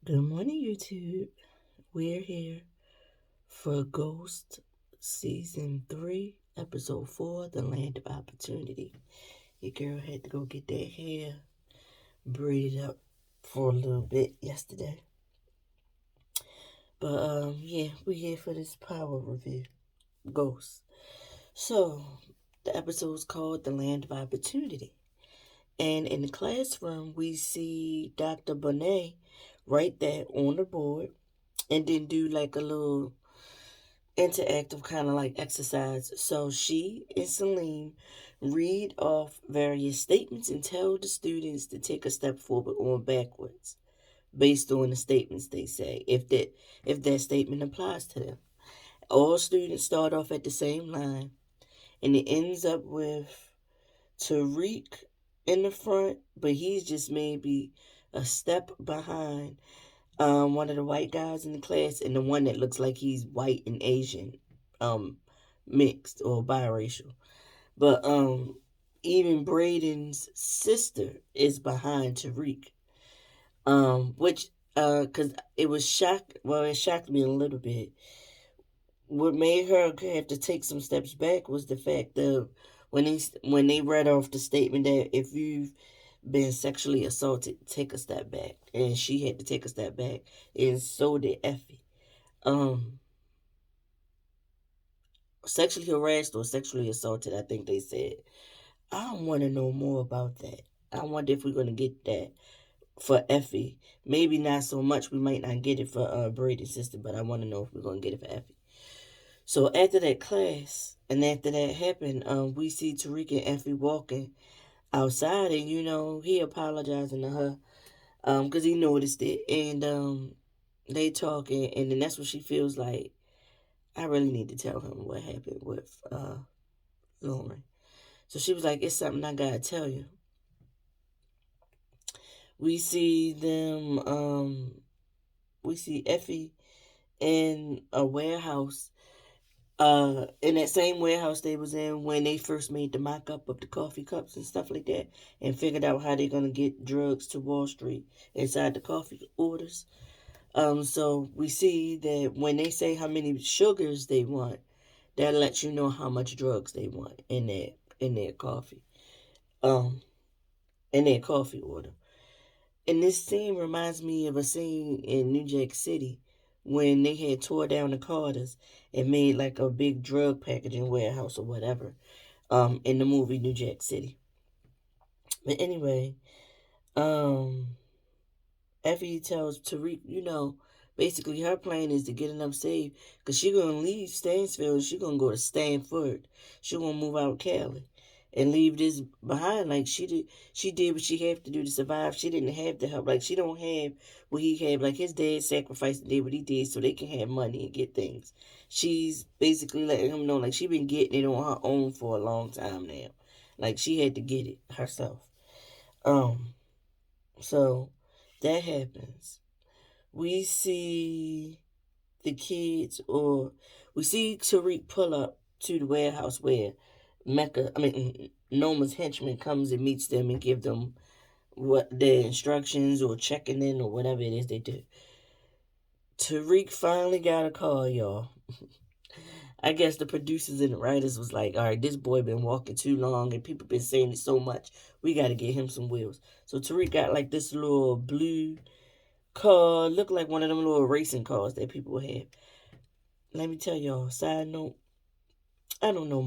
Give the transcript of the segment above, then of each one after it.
Good morning, YouTube. We're here for Ghost Season 3, Episode 4, The Land of Opportunity. Your girl had to go get that hair braided up for a little bit yesterday. But, yeah, we're here for this power review, Ghost. So, the episode's called The Land of Opportunity. And in the classroom, we see Dr. Bonet right there on the board and then do like a little interactive kind of like exercise. So she and Celine read off various statements and tell the students to take a step forward or backwards based on the statements they say, if that statement applies to them. All students start off at the same line, and it ends up with Tariq in the front, but he's just maybe a step behind one of the white guys in the class, and the one that looks like he's white and Asian, um, mixed or biracial. But even Braden's sister is behind Tariq. Which cause it shocked me a little bit. What made her have to take some steps back was the fact that when they read off the statement that if you've been sexually assaulted, take a step back, and she had to take a step back, and so did Effie. Um, Sexually harassed or sexually assaulted, I think they said. I want to know more about that. I wonder if we're gonna get that for Effie. Maybe not so much. We might not get it for Brady's sister, but I want to know if we're gonna get it for Effie. So after that class, and after that happened, we see Tariq and Effie walking outside, and he apologizing to her, because he noticed it, and they talking, and then that's what she feels like. I really need to tell him what happened with Lauren. So she was like, "It's something I gotta tell you." We see them. We see Effie in a warehouse. In that same warehouse they was in when they first made the mock up of the coffee cups and stuff like that, and figured out how they're gonna get drugs to Wall Street inside the coffee orders. So we see that when they say how many sugars they want, that lets you know how much drugs they want in their coffee. Um, in their coffee order. And this scene reminds me of a scene in New Jack City when they had tore down the Carters and made like a big drug packaging warehouse or whatever. In the movie New Jack City. But anyway, um, Effie tells Tariq, basically her plan is to get enough saved because she gonna leave Stansfield. She gonna go to Stanford. She gonna move out Cali and leave this behind. Like she did what she had to do to survive. She didn't have the help. Like she don't have what he had. Like his dad sacrificed and did what he did so they can have money and get things. She's basically letting him know like she been getting it on her own for a long time now. Like she had to get it herself. Um, so that happens. We see the kids, or we see Tariq pull up to the warehouse where Noma's henchman comes and meets them and give them what their instructions or checking in or whatever it is they do. Tariq finally got a call, y'all. I guess the producers and the writers was like, all right, this boy been walking too long and people been saying it so much. We got to get him some wheels. So Tariq got like this little blue car, looked like one of them little racing cars that people have. Let me tell y'all, side note, I don't know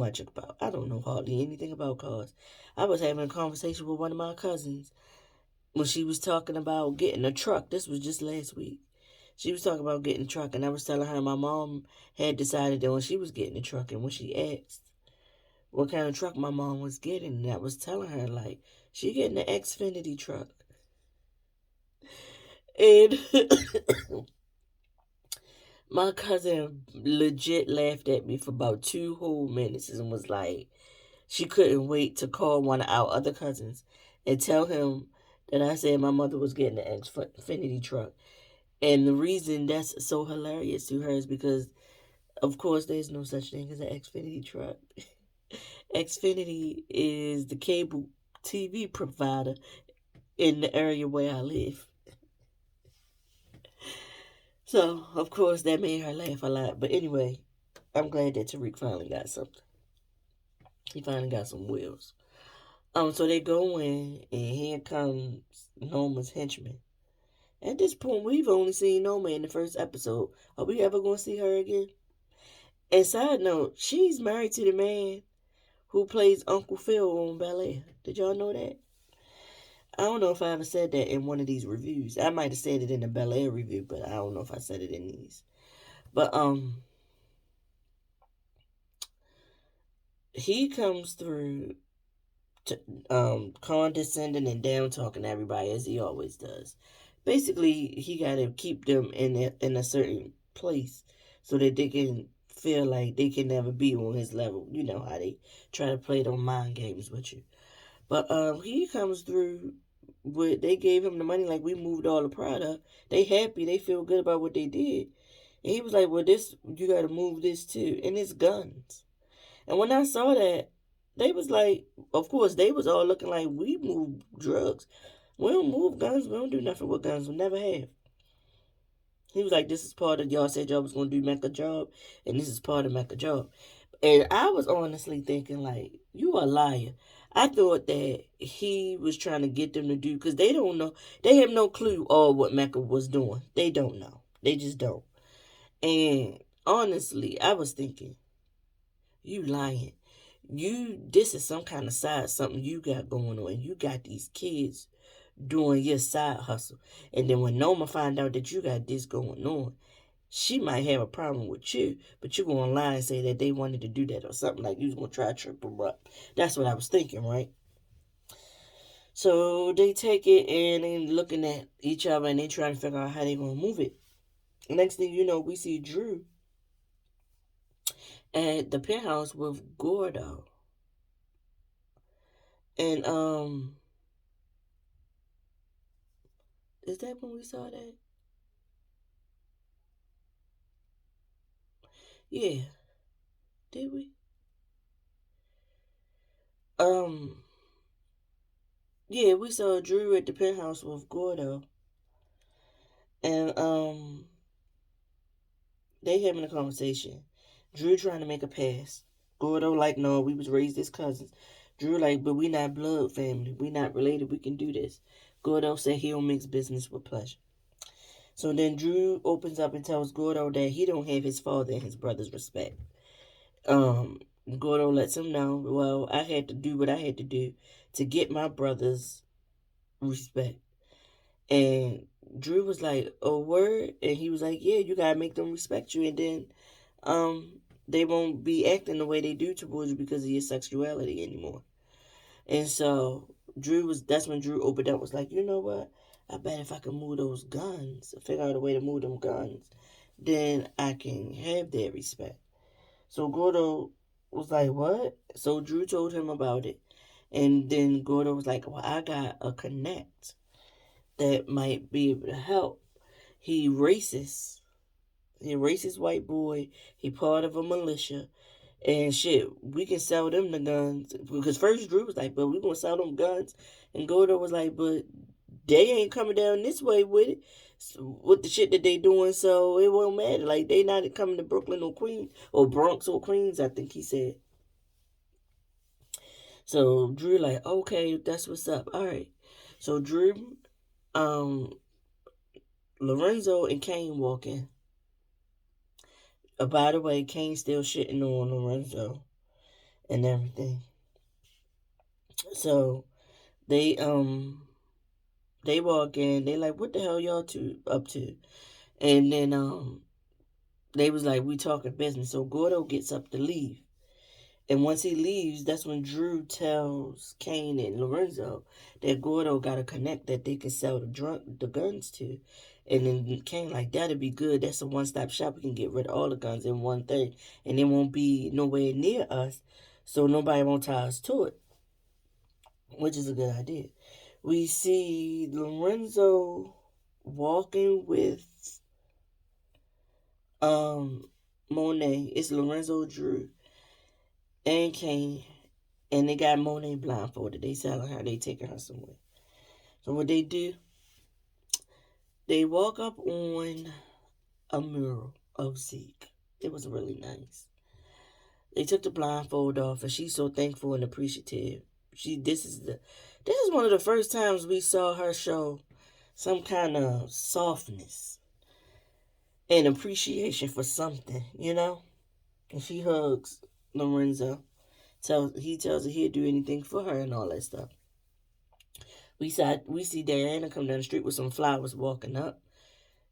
hardly anything about cars. I was having a conversation with one of my cousins when she was talking about getting a truck. This was just last week. She was talking about getting a truck, and I was telling her my mom had decided that when she was getting a truck, and when she asked what kind of truck my mom was getting, and I was telling her, like, she getting an Xfinity truck. And my cousin legit laughed at me for about 2 whole minutes and was like, she couldn't wait to call one of our other cousins and tell him that I said my mother was getting an Xfinity truck. And the reason that's so hilarious to her is because, of course, there's no such thing as an Xfinity truck. Xfinity is the cable TV provider in the area where I live. So, of course, that made her laugh a lot. But anyway, I'm glad that Tariq finally got something. He finally got some wheels. So they go in, and here comes Noma's henchman. At this point, we've only seen Noma in the first episode. Are we ever going to see her again? And side note, she's married to the man who plays Uncle Phil on Bel Air. Did y'all know that? I don't know if I ever said that in one of these reviews. I might have said it in the Bel Air review, but I don't know if I said it in these. But he comes through to, condescending and down talking to everybody as he always does. Basically, he got to keep them in a certain place so that they can feel like they can never be on his level. You know how they try to play those mind games with you. But he comes through with they gave him the money like we moved all the product. They happy, they feel good about what they did. And he was like, well, this you got to move this too, and it's guns. And when I saw that, they was like, of course, they was all looking like we move drugs. We don't move guns. We don't do nothing with guns. We never have. He was like, this is part of y'all said y'all was gonna do Mecca job, and this is part of Mecca job. And I was honestly thinking, like, you a liar. I thought that he was trying to get them to do because they don't know. They have no clue all what Mecca was doing. They don't know. They just don't. And honestly, I was thinking, you lying. This is some kind of side something you got going on. You got these kids doing your side hustle. And then when Noma find out that you got this going on, she might have a problem with you, but you go online and say that they wanted to do that or something like you was gonna try to trip them up. That's what I was thinking, right? So they take it and they looking at each other and they trying to figure out how they gonna move it. Next thing you know, we see Drew at the penthouse with Gordo. And is that when we saw that? Yeah, did we? Um, yeah, we saw Drew at the penthouse with Gordo, and they having a conversation. Drew trying to make a pass. Gordo like, no, we was raised as cousins. Drew like, but we not blood family. We not related. We can do this. Gordo said he don't mix business with pleasure. So then Drew opens up and tells Gordo that he don't have his father and his brother's respect. Um, Gordo lets him know, well, I had to do what I had to do to get my brother's respect. And Drew was like, "Oh, word," and he was like, "Yeah, you gotta make them respect you, and then, they won't be acting the way they do towards you because of your sexuality anymore." And so that's when Drew opened up, was like, "You know what? I bet if I can move those guns, figure out a way to move them guns, then I can have their respect." So Gordo was like, "What?" So Drew told him about it, and then Gordo was like, "Well, I got a connect that might be able to help. He racist. He a racist white boy. He part of a militia. And shit, we can sell them the guns." Because first Drew was like, but we gonna sell them guns. And Gordo was like, but they ain't coming down this way with it. With the shit that they doing, so it won't matter. Like, they not coming to Brooklyn or Queens, or Bronx or Queens, I think he said. So Drew like, okay, that's what's up. All right. So Drew, um, Lorenzo and Kane walk in. By the way, Kane's still shitting on Lorenzo and everything. So they they walk in, they like, what the hell y'all two up to? And then they was like, we talking business. So Gordo gets up to leave. And once he leaves, that's when Drew tells Kane and Lorenzo that Gordo got a connect that they can sell the guns to. And then Kane like, that'd be good. That's a one-stop shop. We can get rid of all the guns in one thing. And it won't be nowhere near us. So nobody won't tie us to it. Which is a good idea. We see Lorenzo walking with um Monet. It's Lorenzo, Drew, and Kane, and they got Monet blindfolded. They selling her. They taking her somewhere. So what they do? They walk up on a mural of Zeke. It was really nice. They took the blindfold off, and she's so thankful and appreciative. This is one of the first times we saw her show some kind of softness and appreciation for something, you know. And she hugs Lorenzo. He tells her he'll do anything for her and all that stuff. We see Diana come down the street with some flowers walking up,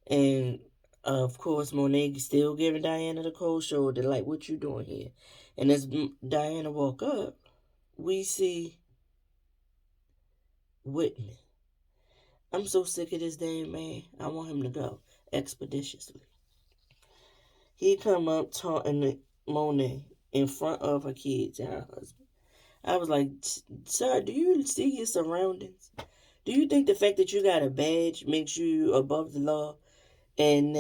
and of course Monet still giving Diana the cold shoulder, like, "What you doing here?" And as Diana walk up, we see Whitman. I'm so sick of this damn man. I want him to go expeditiously. He come up taunting Monet in front of her kids and her husband. I was like, "Sir, do you see your surroundings? Do you think the fact that you got a badge makes you above the law, and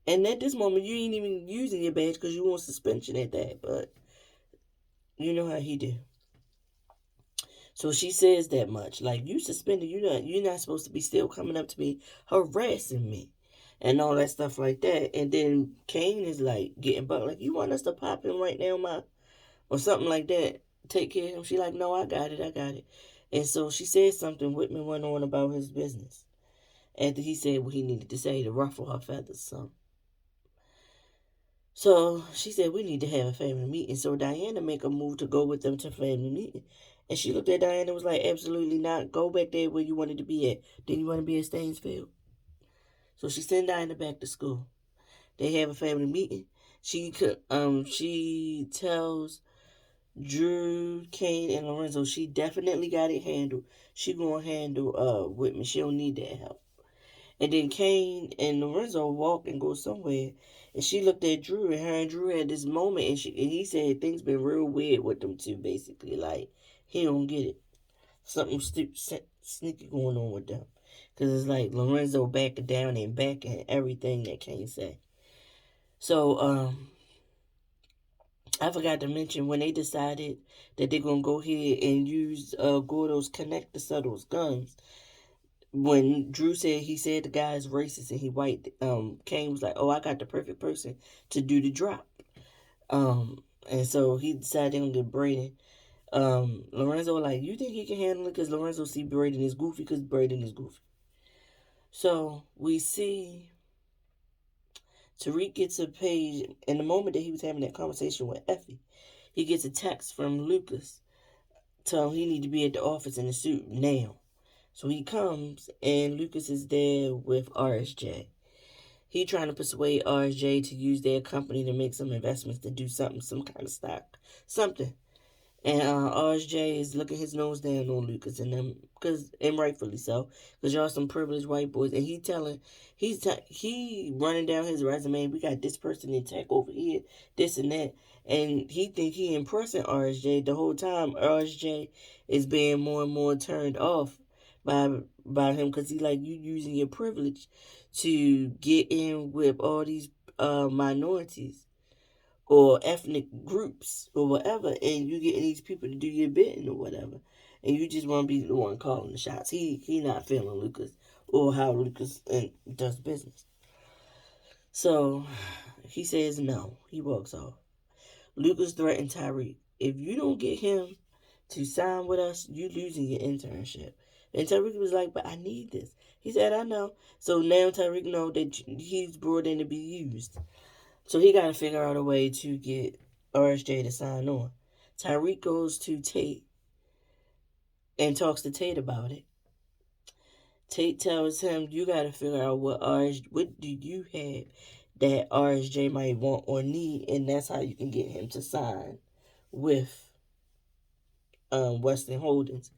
at this moment you ain't even using your badge because you want suspension at that?" But you know how he do. So she says that much, like, "You suspended. You're not supposed to be still coming up to me, harassing me, and all that stuff like that." And then Kane is like getting bucked, like, "You want us to pop him right now, ma?" Or something like that. "Take care of him." She like, "No, I got it. I got it." And so she said something. Whitman went on about his business after he said what he needed to say to ruffle her feathers some. So she said, "We need to have a family meeting." So Diana make a move to go with them to family meeting. And she looked at Diana and was like, "Absolutely not. Go back there where you wanted to be at. Didn't you want to be at Stainsfield?" So she sent Diana back to school. They have a family meeting. She tells Drew, Kane, and Lorenzo she definitely got it handled. She gonna handle Whitman. She don't need that help. And then Kane and Lorenzo walk and go somewhere. And she looked at Drew, and her and Drew had this moment, and he said things been real weird with them two, basically. Like, he don't get it. Something sneaky going on with them. Because it's like Lorenzo backing down and backing everything that Kane said. So, I forgot to mention when they decided that they're going to go ahead and use Gordo's connect to Subtle's guns. When Drew said he said the guy is racist and he white, Kane was like, "Oh, I got the perfect person to do the drop." And so he decided they're gonna get Braden. Lorenzo was like, "You think he can handle it?" Because Lorenzo see Braden is goofy because Braden is goofy. So we see Tariq gets a page in the moment that he was having that conversation with Effie. He gets a text from Lucas telling him he need to be at the office in the suit now. So he comes, and Lucas is there with RSJ. He trying to persuade RSJ to use their company to make some investments to do something, some kind of stock, something. And RSJ is looking his nose down on Lucas and them, and rightfully so, because y'all some privileged white boys. And he running down his resume. We got this person in tech over here, this and that, and he think he impressing RSJ the whole time. RSJ is being more and more turned off by him because he like, "You using your privilege to get in with all these minorities or ethnic groups or whatever, and you getting these people to do your bidding or whatever, and you just want to be the one calling the shots." He not feeling Lucas or how Lucas does business. So he says no. He walks off. Lucas threatened Tyreek, "If you don't get him to sign with us, you losing your internship." And Tyreek was like, "But I need this." He said, "I know." So now Tyreek know that he's brought in to be used. So he got to figure out a way to get RSJ to sign on. Tyreek goes to Tate and talks to Tate about it. Tate tells him, "You got to figure out what do you have that RSJ might want or need, and that's how you can get him to sign with Western Holdings."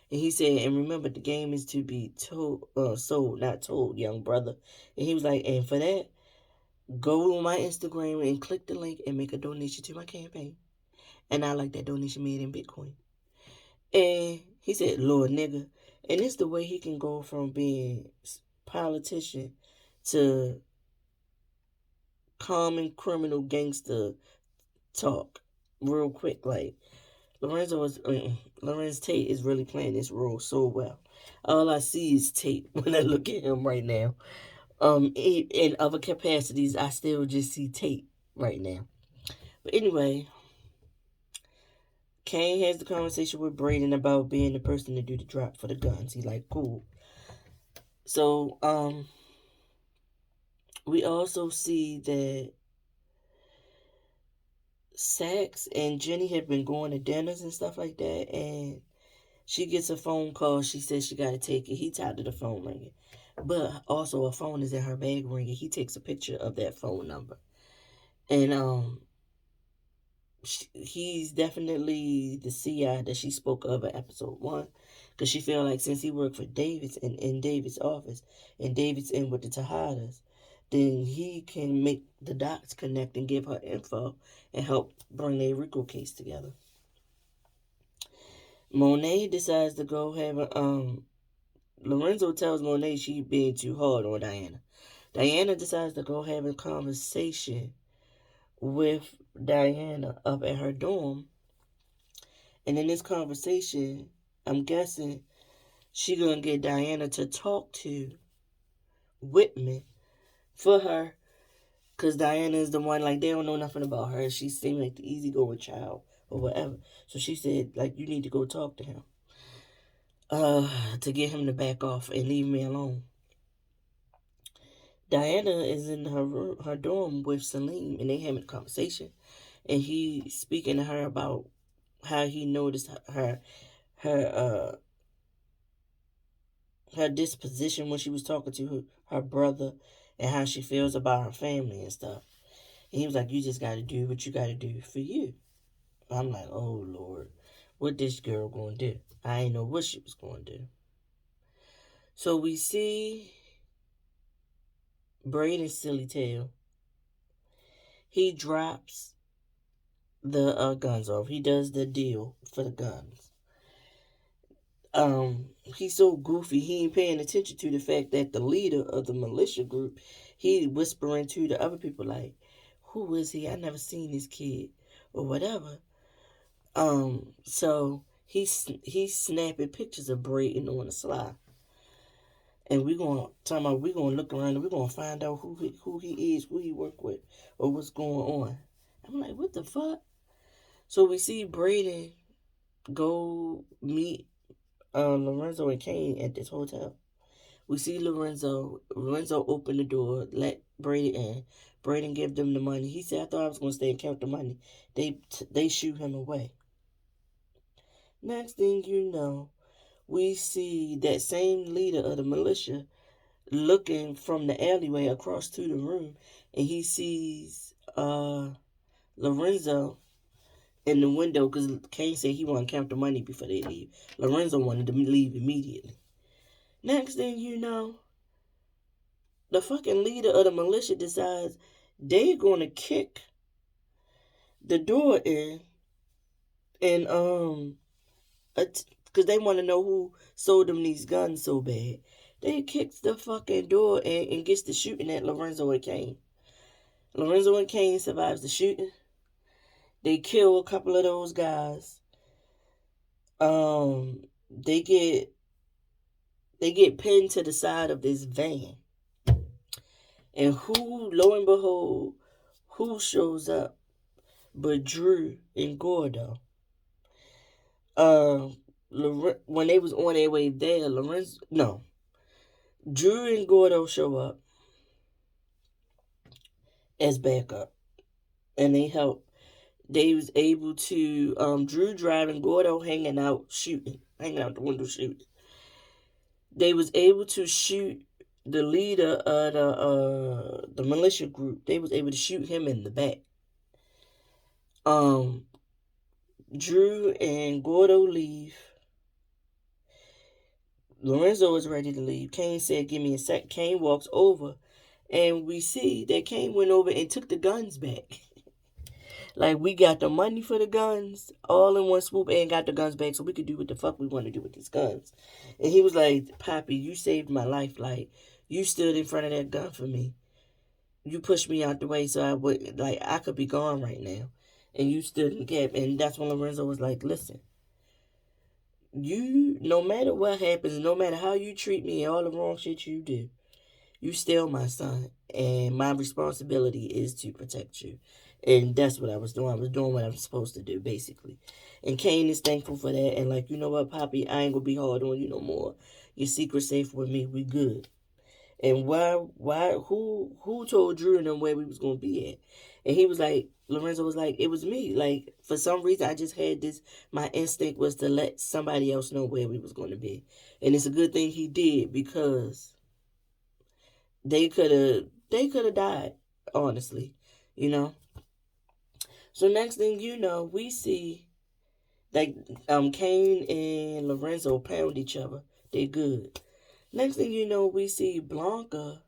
And he said, "And remember, the game is to be sold, not told, young brother." And he was like, "And for that, go on my Instagram and click the link and make a donation to my campaign. And I like that donation made in Bitcoin." And he said, "Lord nigga." And it's the way he can go from being politician to common criminal gangster talk real quick. Like, Lorenz Tate is really playing this role so well. All I see is Tate when I look at him right now. In other capacities, I still just see Tate right now. But anyway, Kane has the conversation with Braden about being the person to do the drop for the guns. He's like, cool. So, we also see that Sax and Jenny have been going to dinners and stuff like that, and she gets a phone call. She says she got to take it. He tired of the phone ringing, but also a phone is in her bag ringing. He takes a picture of that phone number, and he's definitely the CI that she spoke of in episode 1, because she feel like since he worked for David's and in David's office, and David's in with the Tejadas, then he can make the dots connect and give her info and help bring the Rico case together. Monet decides to go have a Lorenzo tells Monet she being too hard on Diana. Diana decides to go have a conversation with Diana up at her dorm. And in this conversation, I'm guessing she gonna get Diana to talk to Whitman for her, because Diana is the one, like, they don't know nothing about her. She seemed like the easygoing child or whatever. So she said, like, you need to go talk to him. To get him to back off and leave me alone. Diana is in her dorm with Celine, and they having a conversation, and he speaking to her about how he noticed her her disposition when she was talking to her brother, and how she feels about her family and stuff. And he was like, "You just got to do what you got to do for you." I'm like, "Oh Lord, what this girl gonna do?" I ain't know what she was gonna do. So we see Braden's silly tail. He drops the guns off. He does the deal for the guns. He's so goofy, he ain't paying attention to the fact that the leader of the militia group, he whispering to the other people like, who is he? I never seen this kid or whatever. So he's snapping pictures of Braden on the sly. And we're gonna look around and we're gonna find out who he is, who he work with, or what's going on. I'm like, what the fuck? So we see Braden go meet Lorenzo and Kane at this hotel. We see Lorenzo. Lorenzo open the door, let Braden in. Braden give them the money. He said, "I thought I was gonna stay and count the money." They shoot him away. Next thing you know, we see that same leader of the militia looking from the alleyway across to the room, and he sees Lorenzo in the window, because Kane said he wanted to count the money before they leave. Lorenzo wanted to leave immediately. Next thing you know, the fucking leader of the militia decides they're going to kick the door in, and because they want to know who sold them these guns so bad. They kicks the fucking door in and gets to shooting at Lorenzo and Kane. Lorenzo and Kane survives the shooting. They kill a couple of those guys. They get pinned to the side of this van. And lo and behold, who shows up but Drew and Gordo? When they was on their way there, Drew and Gordo show up as backup, and they help. They was able to Drew driving, Gordo hanging out the window shooting. They was able to shoot the leader of the militia group. They was able to shoot him in the back. Drew and Gordo leave. Lorenzo is ready to leave. Kane said, "Give me a sec." Kane walks over, and we see that Kane went over and took the guns back. Like, we got the money for the guns all in one swoop and got the guns back so we could do what the fuck we want to do with these guns. And he was like, "Poppy, you saved my life. Like, you stood in front of that gun for me. You pushed me out the way so I could be gone right now. And you stood in the gap." And that's when Lorenzo was like, "Listen, no matter what happens, no matter how you treat me and all the wrong shit you do, You still my son, and my responsibility is to protect you. And that's what I was doing. I was doing what I was supposed to do, basically. And Kane is thankful for that. And like, you know what, Poppy, I ain't gonna be hard on you no more. Your secret safe with me. We good. And who told Drew and them where we was gonna be at? And he was like, Lorenzo was like, it was me. Like, for some reason, I just had this. My instinct was to let somebody else know where we was gonna be, and it's a good thing he did because they could have died, honestly, you know. So next thing you know, we see that Kane and Lorenzo pound each other. They good. Next thing you know, we see Blanca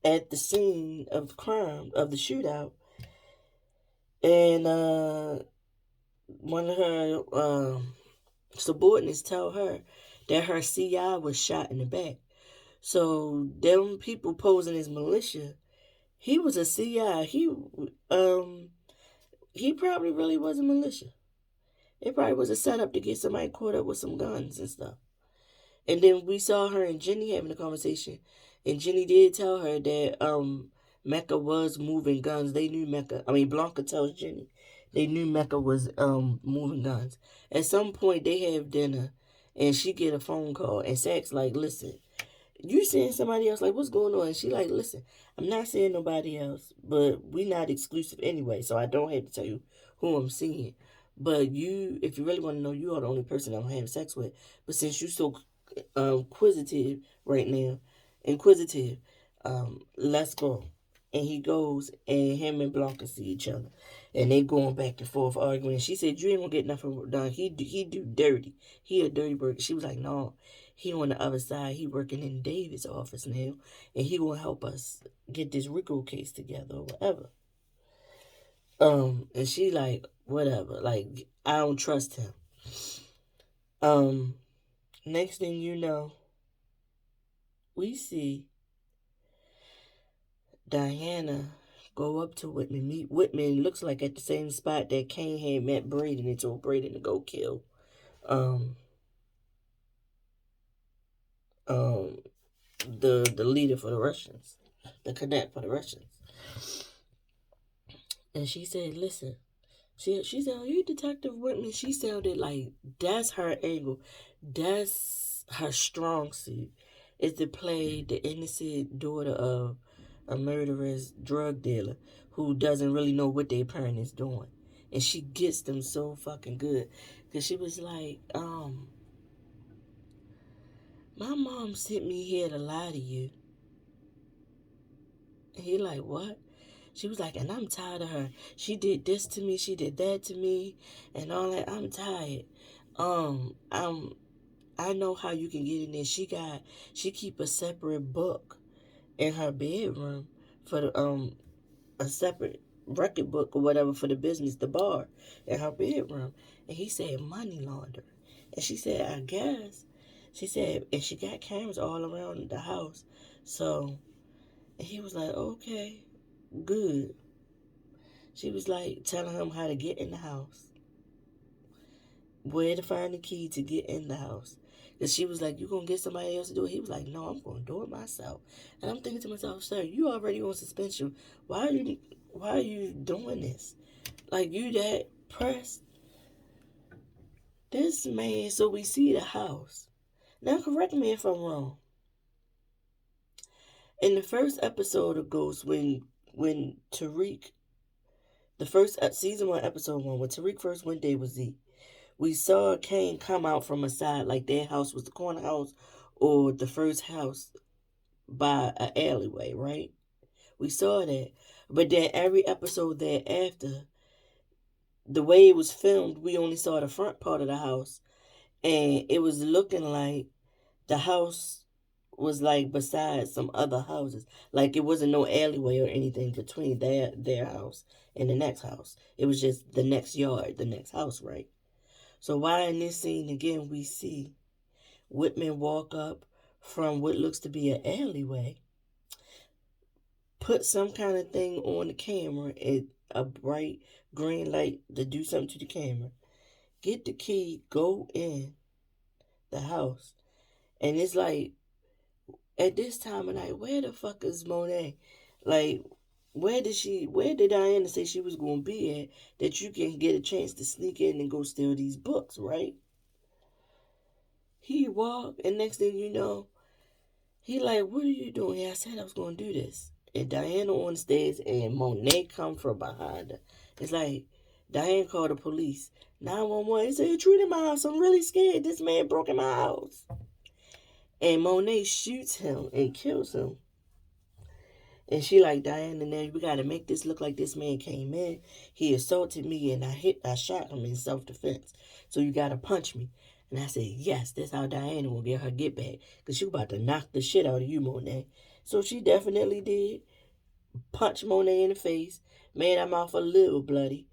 at the scene of the crime of the shootout, and one of her subordinates tell her that her CI was shot in the back. So them people posing as militia, he was a CI. He probably really wasn't militia. It probably was a setup to get somebody caught up with some guns and stuff. And then we saw her and Jenny having a conversation, and Jenny did tell her that Mecca was moving guns. They knew Mecca. I mean, Blanca tells Jenny they knew Mecca was moving guns. At some point, they have dinner, and she get a phone call, and Sack's like, "Listen, you seeing somebody else? Like, what's going on?" And she like, "Listen, I'm not seeing nobody else, but we not exclusive anyway, so I don't have to tell you who I'm seeing. But you, if you really want to know, you are the only person I'm having sex with. But since you so inquisitive right now, inquisitive, let's go." And he goes, and him and Blanca see each other, and they going back and forth arguing. She said, "You ain't gonna get nothing done. He do dirty. He a dirty bird." She was like, "No, he on the other side. He working in David's office now, and he will help us get this Rico case together or whatever." And she like, whatever. Like, I don't trust him. Um, Next thing you know, we see Diana go up to Whitman, meet Whitman. Looks like at the same spot that Kane had met Braden and told Braden to go kill um um the leader for the Russians, the cadet for the Russians. And she said, "Listen." She said, "Are you Detective Whitman?" She sounded like that's her angle. That's her strong suit, is to play the innocent daughter of a murderous drug dealer who doesn't really know what their parent is doing. And she gets them so fucking good. Because she was like, my mom sent me here to lie to you. And he like, what? She was like, and I'm tired of her. She did this to me, she did that to me, and all that. I'm tired. I'm I know how you can get in there. She keep a separate book in her bedroom for the a separate record book or whatever for the business, the bar in her bedroom. And he said money laundering. And she said, I guess. She said, and she got cameras all around the house. So, and he was like, okay, good. She was like telling him how to get in the house, where to find the key to get in the house. And she was like, "You gonna get somebody else to do it?" He was like, "No, I'm gonna do it myself." And I'm thinking to myself, "Sir, you already on suspension. Why are you doing this? Like, you that pressed this man?" So we see the house. Now correct me if I'm wrong. In the first episode of Ghost, when Tariq, the first season 1, episode 1, when Tariq first went there with Z, we saw Kane come out from a side like their house was the corner house or the first house by an alleyway, right? We saw that. But then every episode thereafter, the way it was filmed, we only saw the front part of the house. And it was looking like the house was like beside some other houses. Like it wasn't no alleyway or anything between their house and the next house. It was just the next yard, the next house, right? So why in this scene again we see Whitman walk up from what looks to be an alleyway, put some kind of thing on the camera, a bright green light to do something to the camera, get the key, go in the house, and it's like At this time of night, where the fuck is Monet? Like, where did Diana say she was going to be at that you can get a chance to sneak in and go steal these books, right? He walked, and next thing you know, he like, what are you doing? Yeah, I said I was going to do this. And Diana on the stairs, and Monet come from behind her. It's like, Diane called the police. 911. He said, intrude in my house. I'm really scared. This man broke in my house. And Monet shoots him and kills him. And she like, Diana, now we gotta make this look like this man came in. He assaulted me and I shot him in self-defense. So you gotta punch me. And I said, yes, that's how Diana will get her get back. Because she about to knock the shit out of you, Monet. So she definitely did. Punch Monet in the face. Made her mouth a little bloody.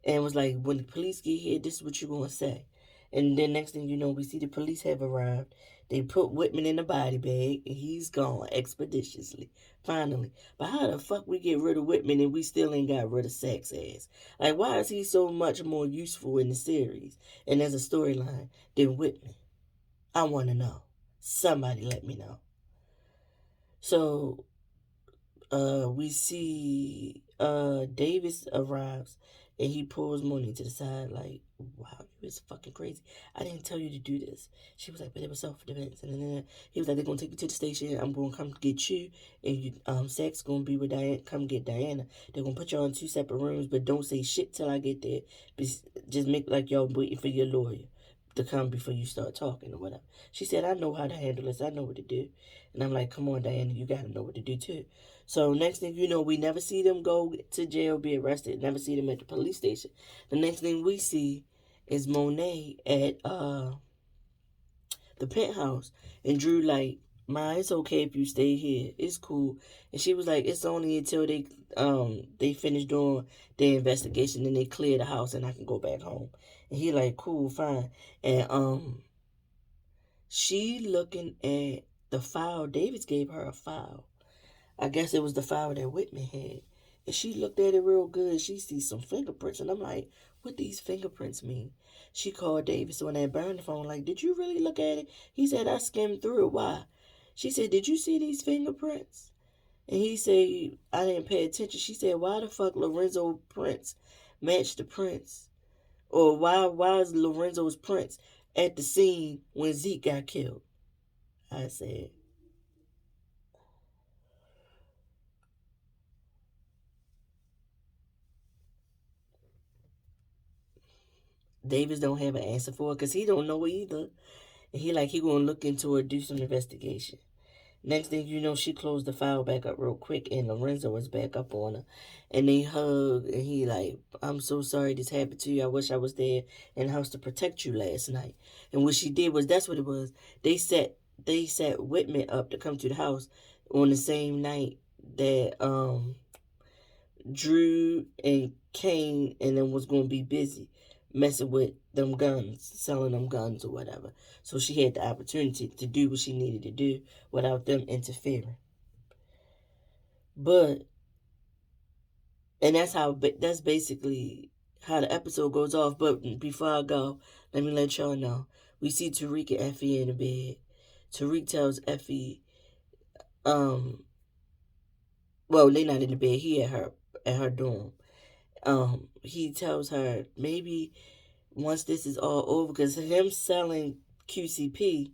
And was like, when the police get here, this is what you gonna say. And then next thing you know, we see the police have arrived. They put Whitman in a body bag, and he's gone expeditiously. Finally. But how the fuck we get rid of Whitman and we still ain't got rid of Sax ass? Like, why is he so much more useful in the series and as a storyline than Whitman? I want to know. Somebody let me know. So we see Davis arrives and he pulls Mooney to the side like, wow, you is fucking crazy. I didn't tell you to do this. She was like, but it was self-defense. And then he was like, they're gonna take you to the station. I'm gonna come get you, and you Sax gonna be with Diana. Come get Diana. They're gonna put y'all in 2 separate rooms, but don't say shit till I get there. Just make like y'all waiting for your lawyer to come before you start talking or whatever. She said, I know how to handle this. I know what to do. And I'm like, come on, Diana, you gotta know what to do too. So next thing you know, we never see them go to jail, be arrested. Never see them at the police station. The next thing we see is Monet at the penthouse, and Drew like, Ma, it's okay if you stay here. It's cool. And she was like, it's only until they finish doing their investigation and they clear the house and I can go back home. And he like, cool, fine. And she looking at the file. Davis gave her a file. I guess it was the file that Whitman had. And she looked at it real good. She sees some fingerprints. And I'm like, what these fingerprints mean? She called Davis on that burner phone, like, did you really look at it? He said, I skimmed through it. Why? She said, did you see these fingerprints? And he said, I didn't pay attention. She said, why the fuck Lorenzo prints match the prints? Or why is Lorenzo's prints at the scene when Zeke got killed? I said, Davis don't have an answer for it because he don't know either. And he gonna look into it, do some investigation. Next thing you know, she closed the file back up real quick and Lorenzo was back up on her. And they hug and he like, I'm so sorry this happened to you. I wish I was there in the house to protect you last night. And what she did was, that's what it was. They set Whitman up to come to the house on the same night that Drew and Kane and them was gonna be busy messing with them guns, selling them guns or whatever. So she had the opportunity to do what she needed to do without them interfering. But and that's basically how the episode goes off. But before I go, let me let y'all know. We see Tariq and Effie in the bed. Tariq tells Effie, well, they not in the bed. He at her dorm. He tells her maybe once this is all over, because him selling QCP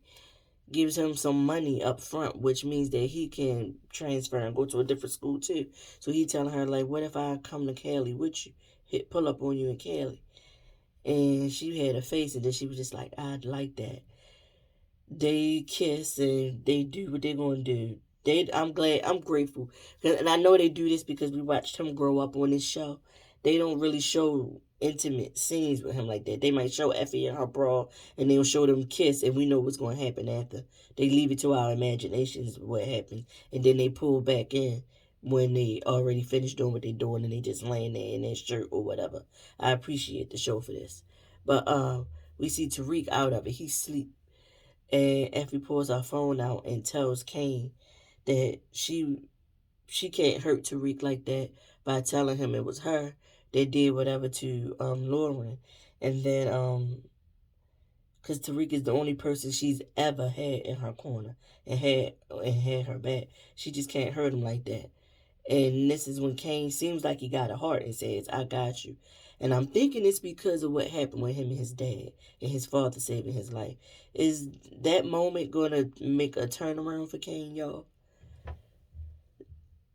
gives him some money up front, which means that he can transfer and go to a different school too. So he telling her like, what if I come to Cali with you, pull up on you in Cali? And she had a face, and then she was just like, I'd like that. They kiss and they do what they're gonna do. I'm grateful, and I know they do this because we watched him grow up on this show. They don't really show intimate scenes with him like that. They might show Effie and her bra, and they'll show them kiss, and we know what's going to happen after. They leave it to our imaginations what happens, and then they pull back in when they already finished doing what they're doing, and they just laying there in their shirt or whatever. I appreciate the show for this, but we see Tariq out of it. He's asleep. And Effie pulls her phone out and tells Kane that she can't hurt Tariq like that by telling him it was her that did whatever to Lauren. And then because Tariq is the only person she's ever had in her corner and had her back. She just can't hurt him like that. And this is when Kane seems like he got a heart and says, I got you. And I'm thinking it's because of what happened with him and his dad and his father saving his life. Is that moment going to make a turnaround for Kane, y'all?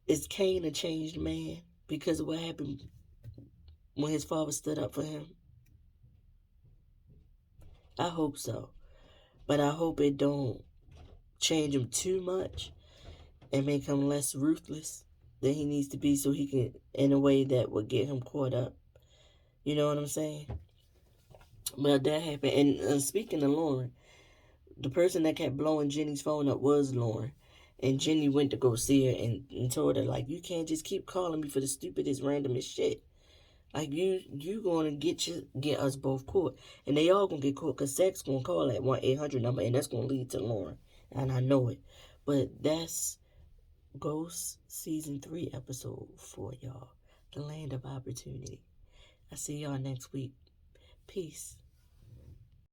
Is Kane a changed man because of what happened when his father stood up for him? I hope so. But I hope it don't change him too much and make him less ruthless than he needs to be so he can, in a way that would get him caught up. You know what I'm saying? But that happened. And speaking of Lauren, the person that kept blowing Jenny's phone up was Lauren. And Jenny went to go see her and told her, like, you can't just keep calling me for the stupidest, randomest shit. Like, you gonna get us both caught. And they all gonna get caught because Zach's gonna call that 1-800 number and that's gonna lead to Lauren. And I know it. But that's Ghost Season 3, Episode 4, y'all. The Land of Opportunity. I see y'all next week. Peace.